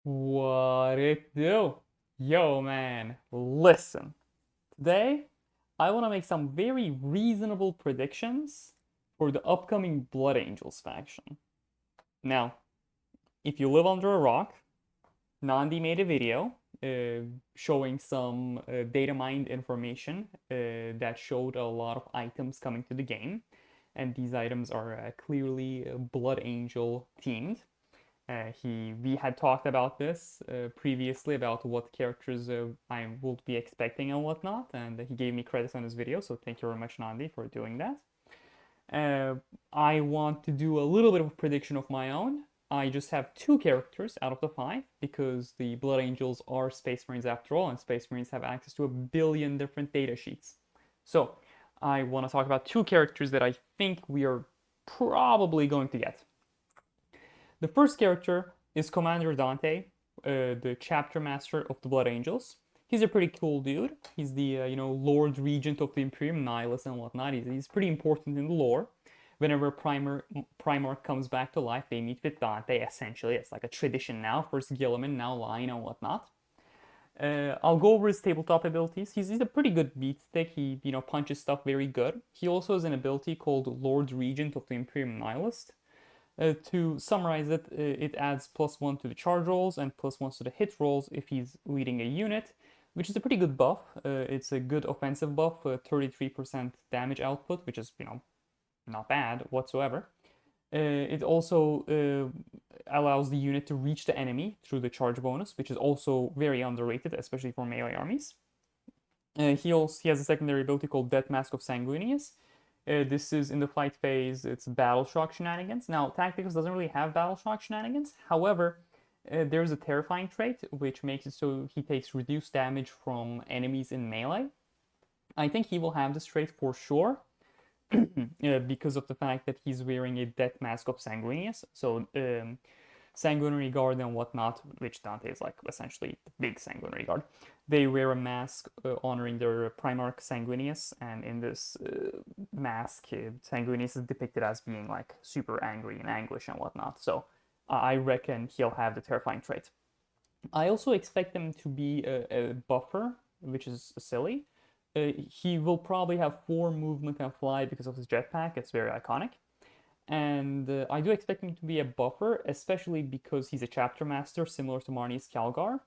What it do? Yo, man, listen. Today, I want to make some very reasonable predictions for the upcoming Blood Angels faction. Now, if you live under a rock, Nandi made a video showing some data mined information that showed a lot of items coming to the game, and these items are clearly Blood Angel themed. We had talked about this previously about what characters I will be expecting and whatnot, and he gave me credit on his video, so thank you very much, Nandi, for doing that. Uh, I want to do a little bit of a prediction of my own. I just have two characters out of the five because the Blood Angels are Space Marines after all, and Space Marines have access to a billion different data sheets. So I want to talk about two characters that I think we are probably going to get. The first character is Commander Dante, the chapter master of the Blood Angels. He's a pretty cool dude. He's the Lord Regent of the Imperium, Nihilus and whatnot. He's pretty important in the lore. Whenever Primarch comes back to life, they meet with Dante. Essentially, it's like a tradition now. First Gilliman, now Lion and whatnot. I'll go over his tabletop abilities. He's a pretty good beat stick. He punches stuff very good. He also has an ability called Lord Regent of the Imperium Nihilist. To summarize it, it adds +1 to the charge rolls and +1 to the hit rolls if he's leading a unit, which is a pretty good buff. It's a good offensive buff, 33% damage output, which is, not bad whatsoever. It also allows the unit to reach the enemy through the charge bonus, which is also very underrated, especially for melee armies. He has a secondary ability called Death Mask of Sanguinius. This is in the fight phase, it's Battle Shock shenanigans. Now, Tacticus doesn't really have Battle Shock shenanigans. However, there's a terrifying trait, which makes it so he takes reduced damage from enemies in melee. I think he will have this trait for sure, because of the fact that he's wearing a Death Mask of Sanguinius. So, Sanguinary Guard and whatnot, which Dante is like essentially the big Sanguinary Guard. They wear a mask honoring their Primarch Sanguinius, and in this mask, Sanguinius is depicted as being like super angry and anguish and whatnot. So I reckon he'll have the terrifying trait. I also expect him to be a buffer, which is silly. He will probably have 4 movement and fly because of his jetpack. It's very iconic. And I do expect him to be a buffer, especially because he's a chapter master, similar to Marnie's Calgar.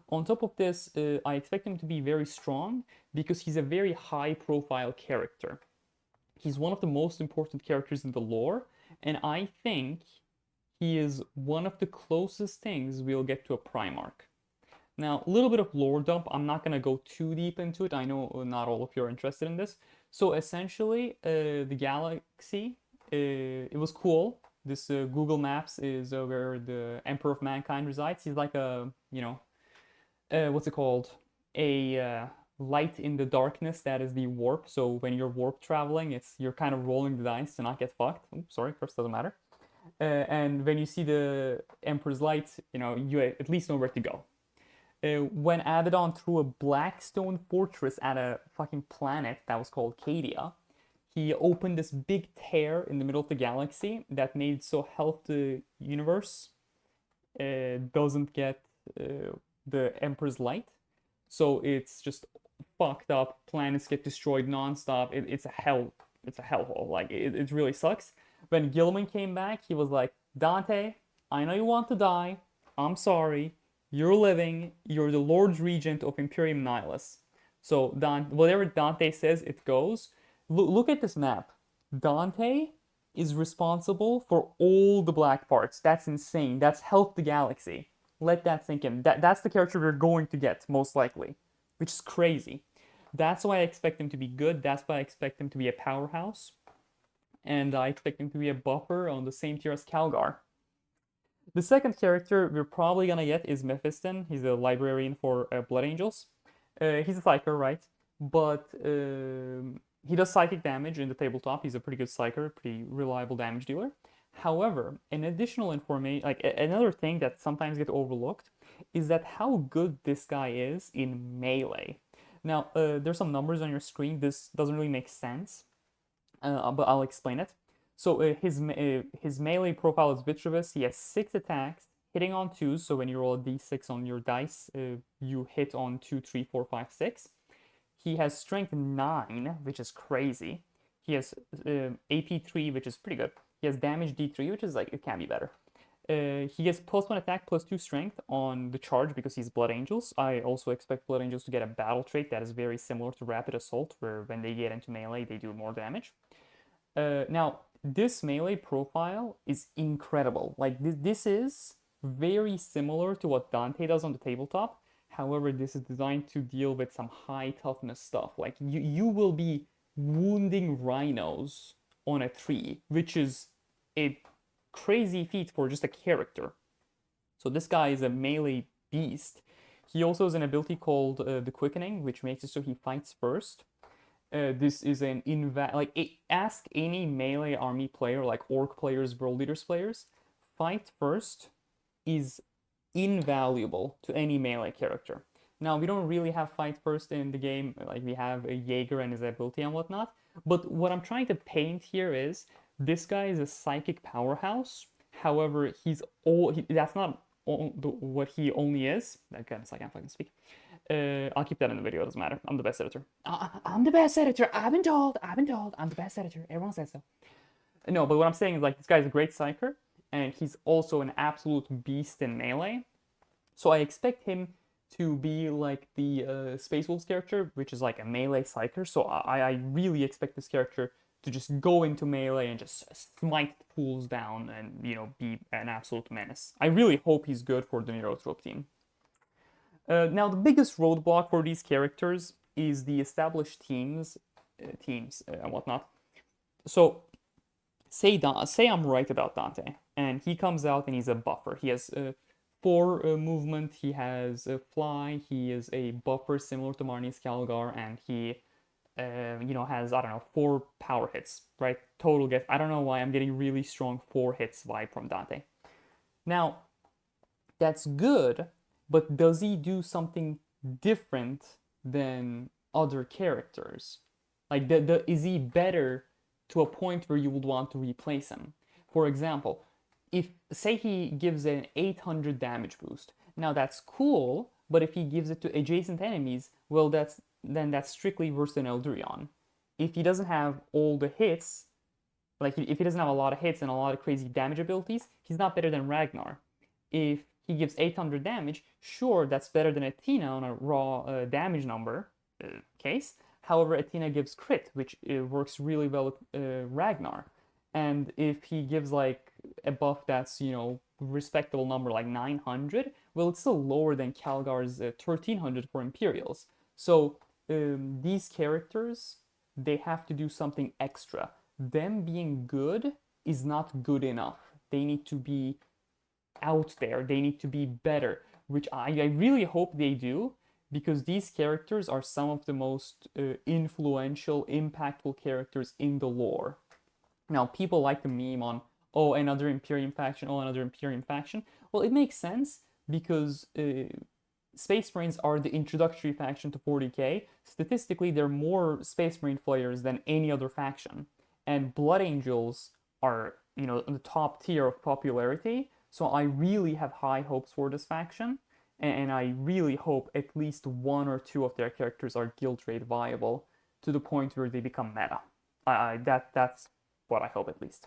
On top of this, I expect him to be very strong because he's a very high profile character. He's one of the most important characters in the lore, and I think he is one of the closest things we'll get to a Primarch. Now, a little bit of lore dump. I'm not going to go too deep into it. I know not all of you are interested in this. So essentially, the galaxy, it was cool. This Google Maps is where the Emperor of Mankind resides. He's like a, what's it called? A light in the darkness that is the warp. So when you're warp traveling, you're kind of rolling the dice to not get fucked. Oops, sorry, curse doesn't matter. And when you see the Emperor's light, you at least know where to go. When added on through a blackstone fortress at a fucking planet that was called Cadia, he opened this big tear in the middle of the galaxy that made so half the universe doesn't get the Emperor's light. So it's just fucked up. Planets get destroyed nonstop. It's a hell. It's a hellhole. Like it really sucks. When Gilman came back, he was like, Dante, I know you want to die. I'm sorry. You're living. You're the Lord Regent of Imperium Nihilus. So whatever Dante says, it goes. Look at this map. Dante is responsible for all the black parts. That's insane. That's half the galaxy. Let that sink in. That's the character we're going to get, most likely, which is crazy. That's why I expect him to be good. That's why I expect him to be a powerhouse. And I expect him to be a buffer on the same tier as Calgar. The second character we're probably gonna get is Mephiston. He's a librarian for Blood Angels. He's a psyker, right? But he does psychic damage in the tabletop. He's a pretty good psyker, pretty reliable damage dealer. However, an additional information, like another thing that sometimes gets overlooked, is that how good this guy is in melee. Now, there's some numbers on your screen. This doesn't really make sense, but I'll explain it. So his melee profile is Vitruvius. He has 6 attacks, hitting on 2s, so when you roll a d6 on your dice, you hit on 2, 3, 4, 5, 6. He has strength 9, which is crazy. He has AP 3, which is pretty good. He has damage D3, which is like, it can be better. He gets +1 attack, +2 strength on the charge because he's Blood Angels. I also expect Blood Angels to get a battle trait that is very similar to Rapid Assault, where when they get into melee, they do more damage. Now, this melee profile is incredible. Like, this is very similar to what Dante does on the tabletop. However, this is designed to deal with some high toughness stuff. Like, you will be wounding rhinos on a tree, which is a crazy feat for just a character. So this guy is a melee beast. He also has an ability called the Quickening, which makes it so he fights first. This is an ask any melee army player, like Orc players, World Leaders players, fight first is invaluable to any melee character. Now, we don't really have fight first in the game, like we have a Jaeger and his ability and whatnot, but what I'm trying to paint here is this guy is a psychic powerhouse. However, that's not what he only is. That kind of like I can't fucking speak. I'll keep that in the video, it doesn't matter. I'm the best editor. I'm the best editor. I've been told. I'm the best editor. Everyone says so. No, but what I'm saying is like this guy's a great psyker, and he's also an absolute beast in melee. So I expect him to be like the Space Wolves character, which is like a melee psyker. So I really expect this character to just go into melee and just smite pools down and, you know, be an absolute menace. I really hope he's good for the Neurotrope team. Now, the biggest roadblock for these characters is the established teams and whatnot. So, say I'm right about Dante, and he comes out and he's a buffer. He has 4 movement, he has a fly, he is a buffer similar to Marnius Calgar, and he, you know, has, I don't know, 4 power hits, right? Total get. I don't know why I'm getting really strong 4 hits vibe from Dante. Now, that's good, but does he do something different than other characters? Like, is he better to a point where you would want to replace him? For example, if, say he gives an 800 damage boost, now that's cool, but if he gives it to adjacent enemies, well, that's strictly worse than Eldurion. If he doesn't have all the hits, like if he doesn't have a lot of hits and a lot of crazy damage abilities, he's not better than Ragnar. If he gives 800 damage, sure, that's better than Athena on a raw damage number case. However, Athena gives crit, which works really well with Ragnar. And if he gives like a buff that's, you know, respectable number like 900, well, it's still lower than Calgar's 1300 for Imperials. So these characters, they have to do something extra. Them being good is not good enough. They need to be out there. They need to be better, which I really hope they do, because these characters are some of the most influential, impactful characters in the lore. Now, people like to meme on, oh, another Imperium faction, oh, another Imperium faction. Well, it makes sense because Space Marines are the introductory faction to 40k. Statistically, they're more Space Marine players than any other faction. And Blood Angels are, you know, in the top tier of popularity. So I really have high hopes for this faction. And I really hope at least 1 or 2 of their characters are guild rate viable to the point where they become meta. That's what I hope, at least.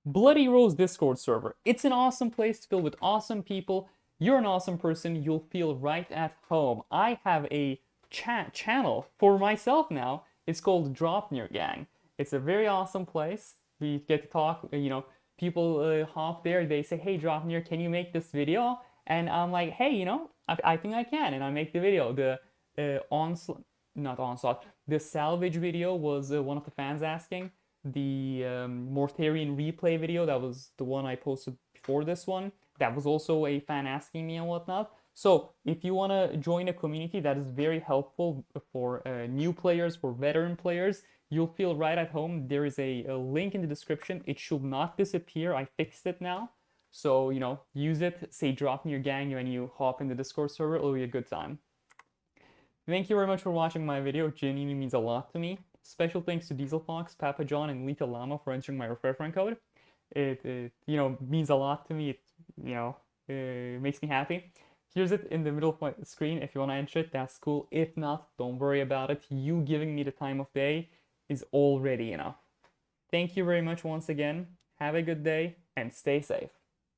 Bloody Rose Discord server. It's an awesome place filled with awesome people. You're an awesome person. You'll feel right at home. I have a channel for myself now. It's called Draupnir Gang. It's a very awesome place. We get to talk, you know, people hop there. They say, hey, Draupnir, can you make this video? And I'm like, hey, you know, I think I can. And I make the video. The the salvage video was one of the fans asking. The Mortarian replay video, that was the one I posted before this one. That was also a fan asking me and whatnot. So if you want to join a community that is very helpful for new players, for veteran players, you'll feel right at home. There is a link in the description. It should not disappear. I fixed it now. So, you know, use it. Say Draupnir Gang when you hop in the Discord server. It'll be a good time. Thank you very much for watching my video. It genuinely means a lot to me. Special thanks to Diesel Fox, Papa John, and Lita Llama for entering my refer friend code. It you know, means a lot to me. It you know, makes me happy. Here's it in the middle of my screen. If you want to enter it, that's cool. If not, don't worry about it. You giving me the time of day is already enough. Thank you very much once again. Have a good day and stay safe.